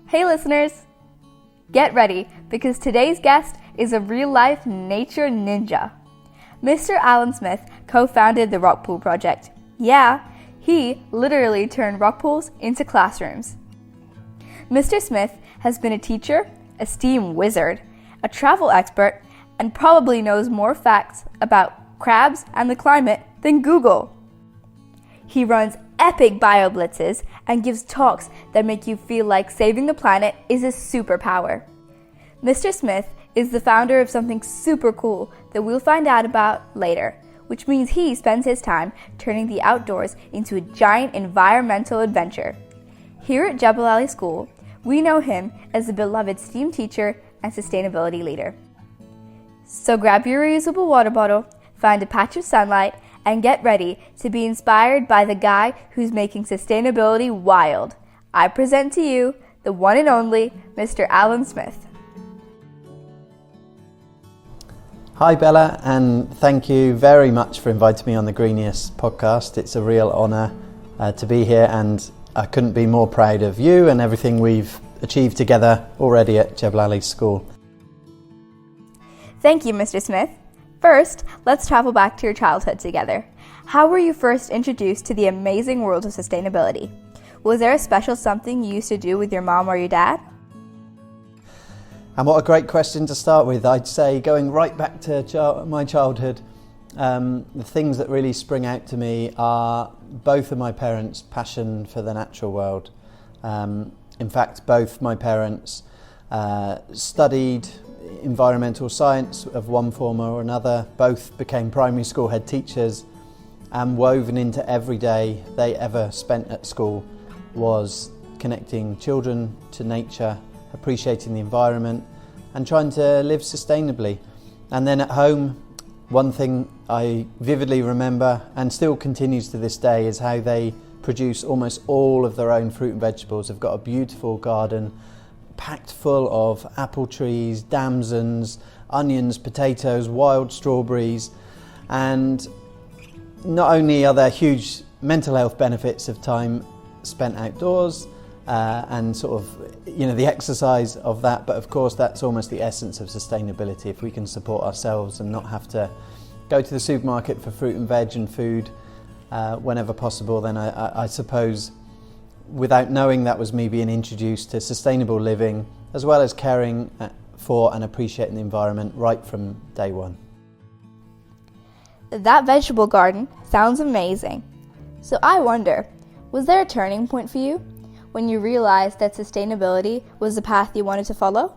Hey listeners! Get ready, because today's guest is a real-life nature ninja. Mr. Alan Smith co-founded the Rock Pool Project. Yeah, he literally turned rock pools into classrooms. Mr. Smith has been a teacher, a steam wizard, a travel expert, and probably knows more facts about crabs and the climate than Google. He runs epic Bioblitzes and gives talks that make you feel like saving the planet is a superpower. Mr. Smith is the founder of something super cool that we'll find out about later, which means he spends his time turning the outdoors into a giant environmental adventure. Here at Bella Rai School, we know him as a beloved STEAM teacher and sustainability leader. So grab your reusable water bottle, find a patch of sunlight, and get ready to be inspired by the guy who's making sustainability wild. I present to you the one and only Mr. Alan Smith. Hi Bella, and thank you very much for inviting me on the Greenius podcast. It's a real honour to be here, and I couldn't be more proud of you and everything we've achieved together already at Bella Rai School. Thank you, Mr. Smith. First, let's travel back to your childhood together. How were you first introduced to the amazing world of sustainability? Was there a special something you used to do with your mom or your dad? And what a great question to start with. I'd say going right back to my childhood, the things that really spring out to me are both of my parents' passion for the natural world. In fact, both my parents studied environmental science of one form or another. Both became primary school head teachers, and woven into every day they ever spent at school was connecting children to nature, appreciating the environment, and trying to live sustainably. And then at home, one thing I vividly remember, and still continues to this day, is how they produce almost all of their own fruit and vegetables. They've got a beautiful garden packed full of apple trees, damsons, onions, potatoes, wild strawberries, and not only are there huge mental health benefits of time spent outdoors and sort of, the exercise of that, but of course that's almost the essence of sustainability. If we can support ourselves and not have to go to the supermarket for fruit and veg and food whenever possible, then I suppose without knowing, that was me being introduced to sustainable living as well as caring for and appreciating the environment right from day one. That vegetable garden sounds amazing. So I wonder, was there a turning point for you when you realized that sustainability was the path you wanted to follow?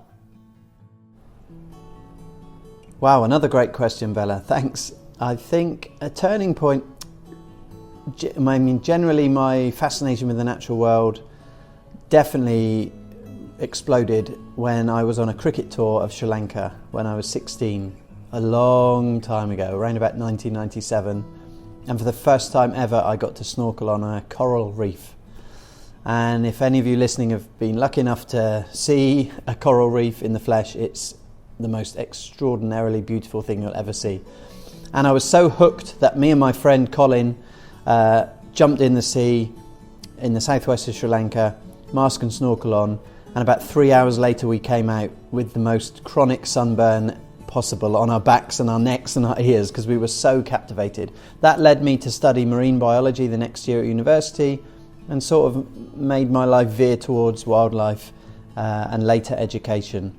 Wow, another great question, Bella. Thanks. I think a turning point, generally my fascination with the natural world definitely exploded when I was on a cricket tour of Sri Lanka when I was 16, a long time ago, around about 1997. And for the first time ever, I got to snorkel on a coral reef. And if any of you listening have been lucky enough to see a coral reef in the flesh, it's the most extraordinarily beautiful thing you'll ever see. And I was so hooked that me and my friend Colin jumped in the sea in the southwest of Sri Lanka, mask and snorkel on, and about 3 hours later we came out with the most chronic sunburn possible on our backs and our necks and our ears because we were so captivated. That led me to study marine biology the next year at university and sort of made my life veer towards wildlife and later education.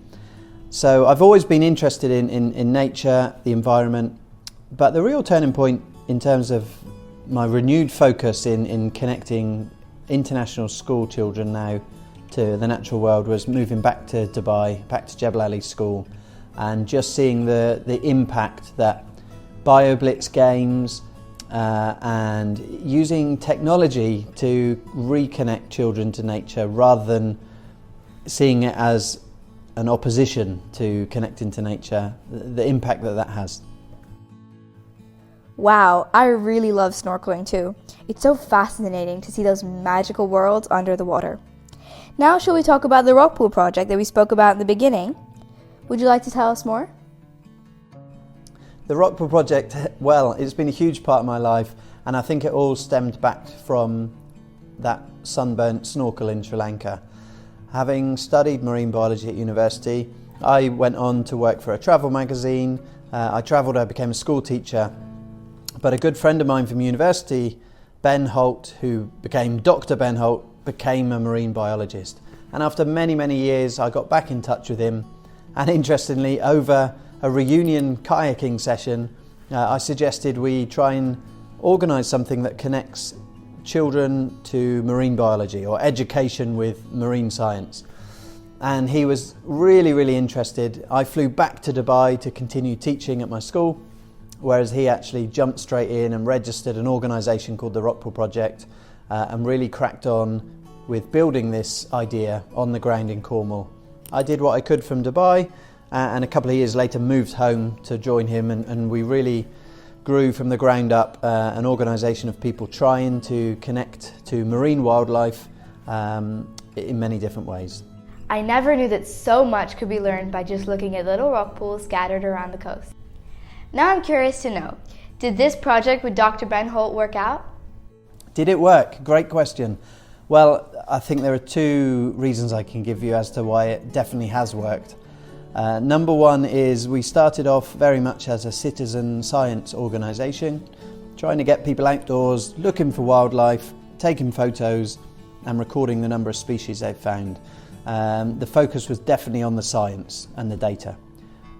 So I've always been interested in nature, the environment, but the real turning point in terms of my renewed focus in connecting international school children now to the natural world was moving back to Dubai, back to Bella Rai School, and just seeing the impact that Bioblitz games and using technology to reconnect children to nature rather than seeing it as an opposition to connecting to nature, the impact that has. Wow, I really love snorkeling too. It's so fascinating to see those magical worlds under the water. Now shall we talk about the Rock Pool project that we spoke about in the beginning? Would you like to tell us more? The Rock Pool project, well, it's been a huge part of my life, and I think it all stemmed back from that sunburnt snorkel in Sri Lanka. Having studied marine biology at university, I went on to work for a travel magazine. I travelled, I became a school teacher. But a good friend of mine from university, Ben Holt, who became Dr. Ben Holt, became a marine biologist. And after many, many years, I got back in touch with him. And interestingly, over a reunion kayaking session, I suggested we try and organise something that connects children to marine biology or education with marine science. And he was really, really interested. I flew back to Dubai to continue teaching at my school, whereas he actually jumped straight in and registered an organisation called the Rockpool Project and really cracked on with building this idea on the ground in Cornwall. I did what I could from Dubai and a couple of years later moved home to join him, and we really grew from the ground up an organisation of people trying to connect to marine wildlife in many different ways. I never knew that so much could be learned by just looking at little rock pools scattered around the coast. Now I'm curious to know, did this project with Dr. Ben Holt work out? Did it work? Great question. Well, I think there are two reasons I can give you as to why it definitely has worked. Number one is we started off very much as a citizen science organisation, trying to get people outdoors, looking for wildlife, taking photos and recording the number of species they've found. The focus was definitely on the science and the data.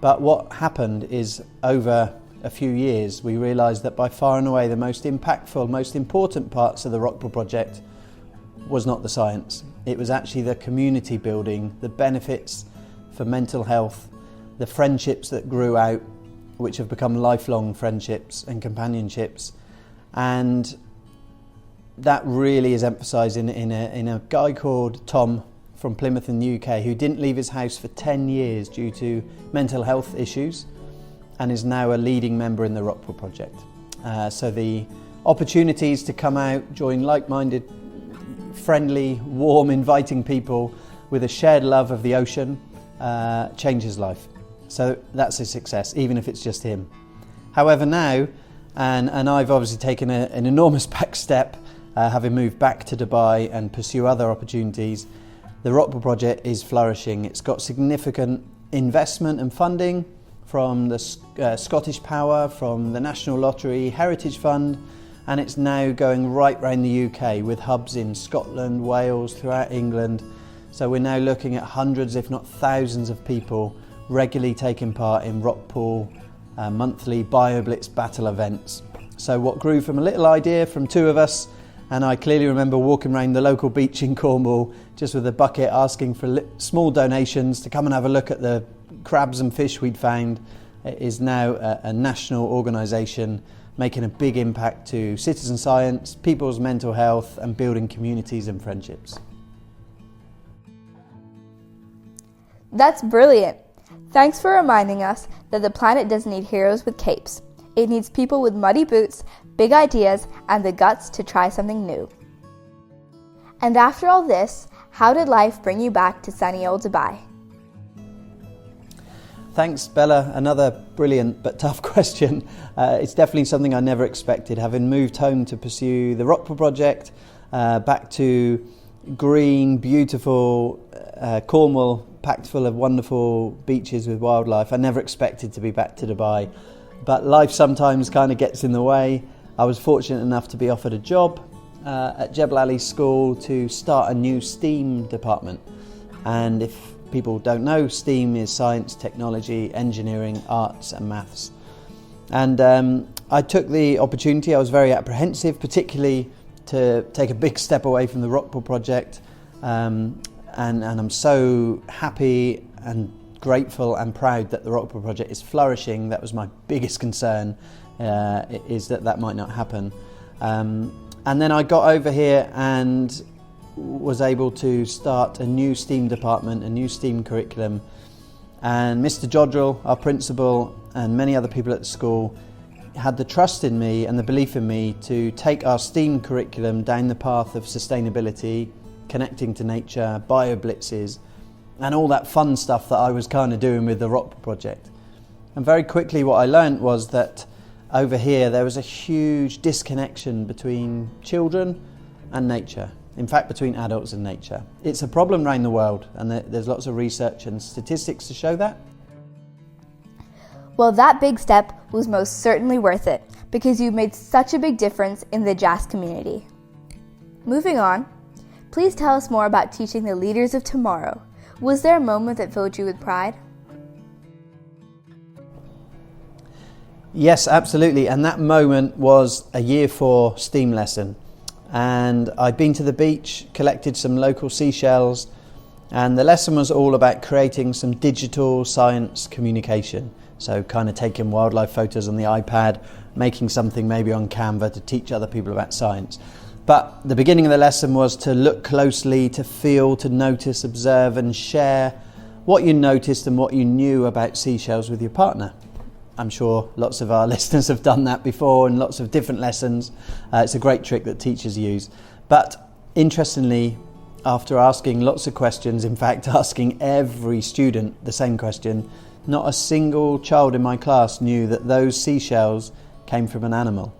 But what happened is over a few years we realised that by far and away the most impactful, most important parts of the Rockpool Project was not the science. It was actually the community building, the benefits for mental health, the friendships that grew out, which have become lifelong friendships and companionships. And that really is emphasised in a guy called Tom from Plymouth in the UK, who didn't leave his house for 10 years due to mental health issues and is now a leading member in the Rockpool Project. So the opportunities to come out, join like-minded, friendly, warm, inviting people with a shared love of the ocean changes life. So that's a success, even if it's just him. However, now, and I've obviously taken an enormous back step, having moved back to Dubai and pursue other opportunities, the Rockpool Project is flourishing. It's got significant investment and funding from the Scottish Power, from the National Lottery, Heritage Fund, and it's now going right around the UK with hubs in Scotland, Wales, throughout England. So we're now looking at hundreds, if not thousands of people regularly taking part in Rockpool monthly Bioblitz battle events. So what grew from a little idea from two of us, and I clearly remember walking around the local beach in Cornwall just with a bucket asking for small donations to come and have a look at the crabs and fish we'd found, is now a national organisation making a big impact to citizen science, people's mental health and building communities and friendships. That's brilliant. Thanks for reminding us that the planet doesn't need heroes with capes. It needs people with muddy boots, big ideas, and the guts to try something new. And after all this, how did life bring you back to sunny old Dubai? Thanks, Bella. Another brilliant but tough question. It's definitely something I never expected. Having moved home to pursue the Rockpool Project, back to green, beautiful Cornwall, packed full of wonderful beaches with wildlife. I never expected to be back to Dubai, but life sometimes kind of gets in the way. I was fortunate enough to be offered a job at Jebel Ali School to start a new STEAM department. And if people don't know, STEAM is science, technology, engineering, arts and maths. And I took the opportunity. I was very apprehensive, particularly to take a big step away from the Rockpool Project. And I'm so happy and grateful and proud that the Rockpool Project is flourishing. That was my biggest concern, is that might not happen. And then I got over here and was able to start a new STEAM department, a new STEAM curriculum. And Mr. Jodrell, our principal, and many other people at the school had the trust in me and the belief in me to take our STEAM curriculum down the path of sustainability, connecting to nature, bioblitzes, and all that fun stuff that I was kind of doing with the Rockpool Project. And very quickly what I learned was that over here there was a huge disconnection between children and nature. in fact between adults and nature. It's a problem around the world, and there's lots of research and statistics to show that. Well, that big step was most certainly worth it, because you've made such a big difference in the JAS community. Moving on, please tell us more about teaching the leaders of tomorrow. Was there a moment that filled you with pride? Yes, absolutely. And that moment was a Year 4 STEAM lesson. And I'd been to the beach, collected some local seashells, and the lesson was all about creating some digital science communication. So kind of taking wildlife photos on the iPad, making something maybe on Canva to teach other people about science. But the beginning of the lesson was to look closely, to feel, to notice, observe and share what you noticed and what you knew about seashells with your partner. I'm sure lots of our listeners have done that before in lots of different lessons. It's a great trick that teachers use. But interestingly, after asking lots of questions, in fact asking every student the same question, not a single child in my class knew that those seashells came from an animal.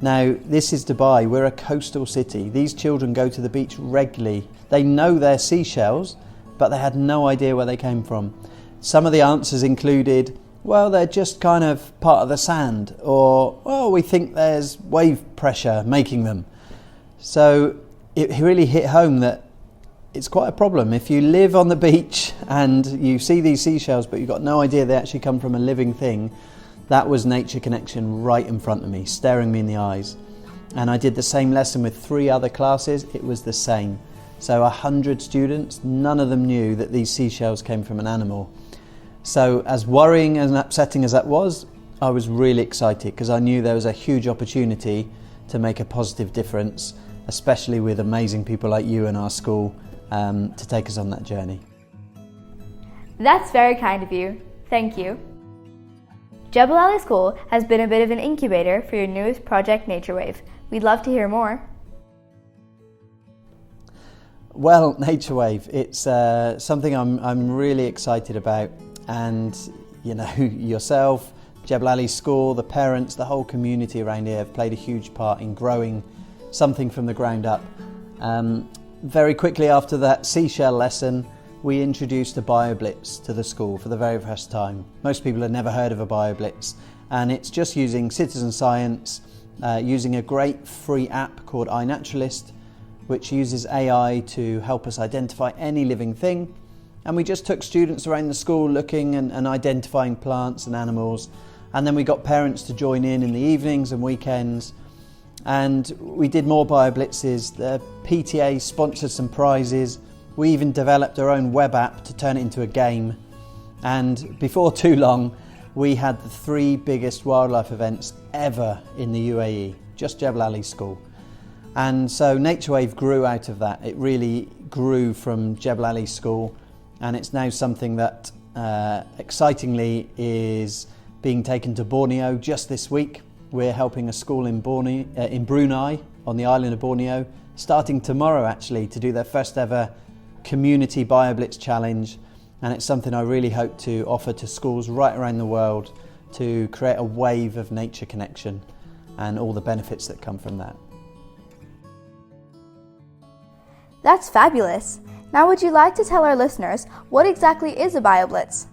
Now, this is Dubai. We're a coastal city. These children go to the beach regularly. They know they're seashells, but they had no idea where they came from. Some of the answers included, well, they're just kind of part of the sand, or, well, we think there's wave pressure making them. So it really hit home that it's quite a problem. If you live on the beach and you see these seashells, but you've got no idea they actually come from a living thing, that was nature connection right in front of me, staring me in the eyes. And I did the same lesson with 3 other classes. It was the same. So 100 students, none of them knew that these seashells came from an animal. So as worrying and upsetting as that was, I was really excited because I knew there was a huge opportunity to make a positive difference, especially with amazing people like you in our school, to take us on that journey. That's very kind of you. Thank you. Jebel Ali School has been a bit of an incubator for your newest project, Nature Wave. We'd love to hear more. Well, Nature Wave, it's something I'm really excited about, and you know, yourself, Jebel Ali School, the parents, the whole community around here have played a huge part in growing something from the ground up. Very quickly after that seashell lesson, we introduced a Bioblitz to the school for the very first time. Most people had never heard of a Bioblitz, and it's just using citizen science, using a great free app called iNaturalist, which uses AI to help us identify any living thing. And we just took students around the school looking and identifying plants and animals, and then we got parents to join in the evenings and weekends. And we did more Bioblitzes. The PTA sponsored some prizes. We even developed our own web app to turn it into a game. And before too long, we had the 3 biggest wildlife events ever in the UAE, just Jebel Ali School. And so Nature Wave grew out of that. It really grew from Jebel Ali School, and it's now something that excitingly is being taken to Borneo just this week. We're helping a school in Brunei, on the island of Borneo, starting tomorrow actually, to do their first ever community Bioblitz challenge, and it's something I really hope to offer to schools right around the world to create a wave of nature connection and all the benefits that come from that. That's fabulous. Now would you like to tell our listeners what exactly is a Bioblitz?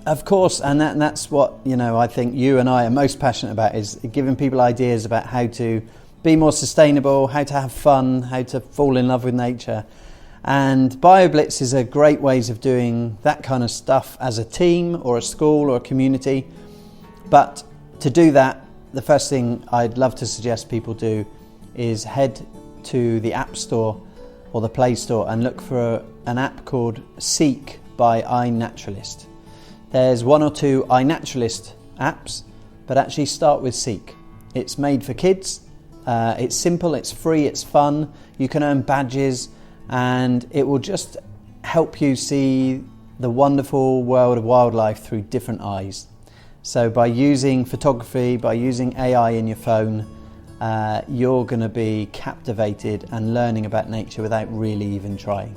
Of course, and that's what I think you and I are most passionate about, is giving people ideas about how to be more sustainable, how to have fun, how to fall in love with nature. And Bioblitz is a great ways of doing that kind of stuff as a team or a school or a community. But to do that, the first thing I'd love to suggest people do is head to the App Store or the Play Store and look for an app called Seek by iNaturalist. There's 1 or 2 iNaturalist apps, but actually start with Seek. It's made for kids, it's simple, it's free, it's fun, you can earn badges, and it will just help you see the wonderful world of wildlife through different eyes. So by using photography, by using AI in your phone, you're going to be captivated and learning about nature without really even trying.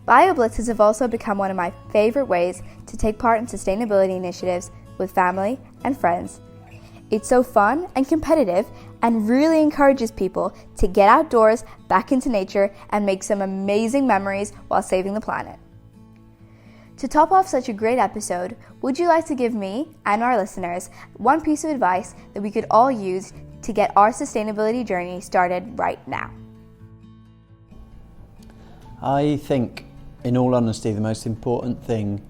Bioblitzes have also become one of my favorite ways to take part in sustainability initiatives with family and friends. It's so fun and competitive and really encourages people to get outdoors, back into nature, and make some amazing memories while saving the planet. To top off such a great episode, would you like to give me and our listeners one piece of advice that we could all use to get our sustainability journey started right now? I think, in all honesty, the most important thing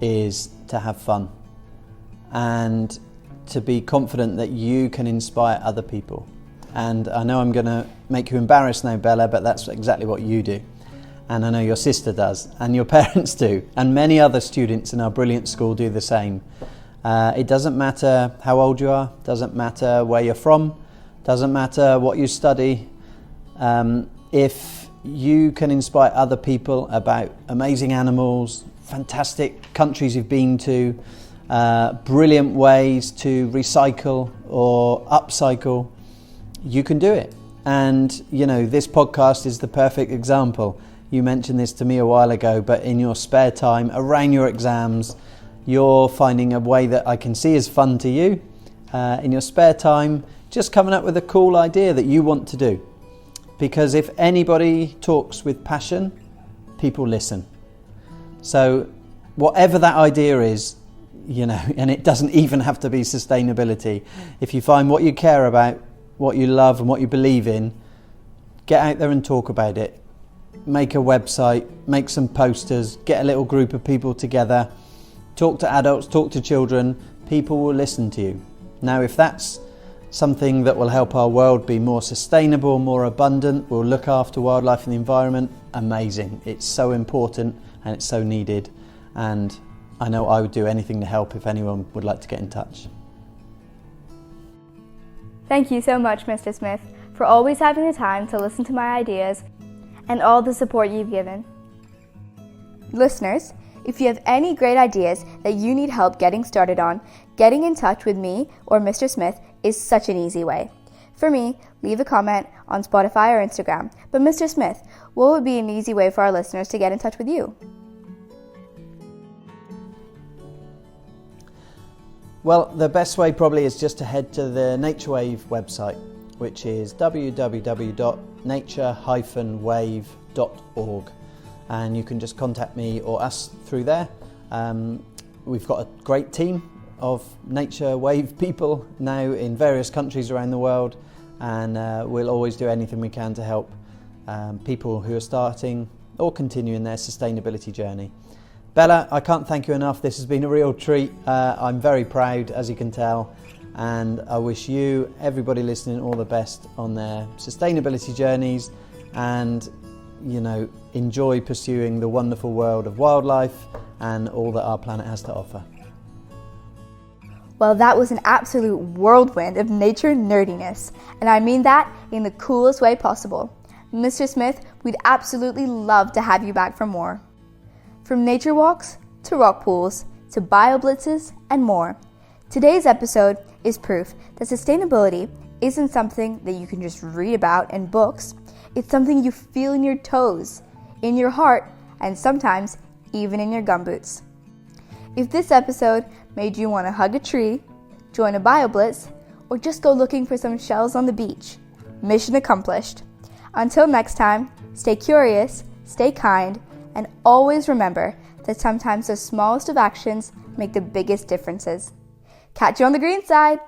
is to have fun and to be confident that you can inspire other people. And I know I'm going to make you embarrassed now, Bella, but that's exactly what you do. And I know your sister does, and your parents do, and many other students in our brilliant school do the same. It doesn't matter how old you are, doesn't matter where you're from, doesn't matter what you study. If you can inspire other people about amazing animals, fantastic countries you've been to, brilliant ways to recycle or upcycle, you can do it. And, you know, this podcast is the perfect example. You mentioned this to me a while ago, but in your spare time, around your exams, you're finding a way that I can see is fun to you. In your spare time, just coming up with a cool idea that you want to do. Because if anybody talks with passion, people listen. So whatever that idea is, you know, and it doesn't even have to be sustainability. If you find what you care about, what you love and what you believe in, get out there and talk about it. Make a website, make some posters, get a little group of people together, talk to adults, talk to children, people will listen to you. Now, if that's something that will help our world be more sustainable, more abundant, will look after wildlife and the environment, amazing. It's so important and it's so needed. And I know I would do anything to help if anyone would like to get in touch. Thank you so much, Mr. Smith, for always having the time to listen to my ideas and all the support you've given. Listeners, if you have any great ideas that you need help getting started on, getting in touch with me or Mr. Smith is such an easy way. For me, leave a comment on Spotify or Instagram. But Mr. Smith, what would be an easy way for our listeners to get in touch with you? Well, the best way probably is just to head to the NatureWave website, which is www.nature-wave.org, and you can just contact me or us through there. We've got a great team of Nature Wave people now in various countries around the world, and we'll always do anything we can to help people who are starting or continuing their sustainability journey. Bella, I can't thank you enough. This has been a real treat. I'm very proud, as you can tell, and I wish you, everybody listening, all the best on their sustainability journeys, and, you know, enjoy pursuing the wonderful world of wildlife and all that our planet has to offer. Well, that was an absolute whirlwind of nature nerdiness, and I mean that in the coolest way possible. Mr. Smith, we'd absolutely love to have you back for more. From nature walks, to rock pools, to bioblitzes, and more. Today's episode is proof that sustainability isn't something that you can just read about in books. It's something you feel in your toes, in your heart, and sometimes even in your gumboots. If this episode made you want to hug a tree, join a bioblitz, or just go looking for some shells on the beach, mission accomplished. Until next time, stay curious, stay kind, and always remember that sometimes the smallest of actions make the biggest differences. Catch you on the green side!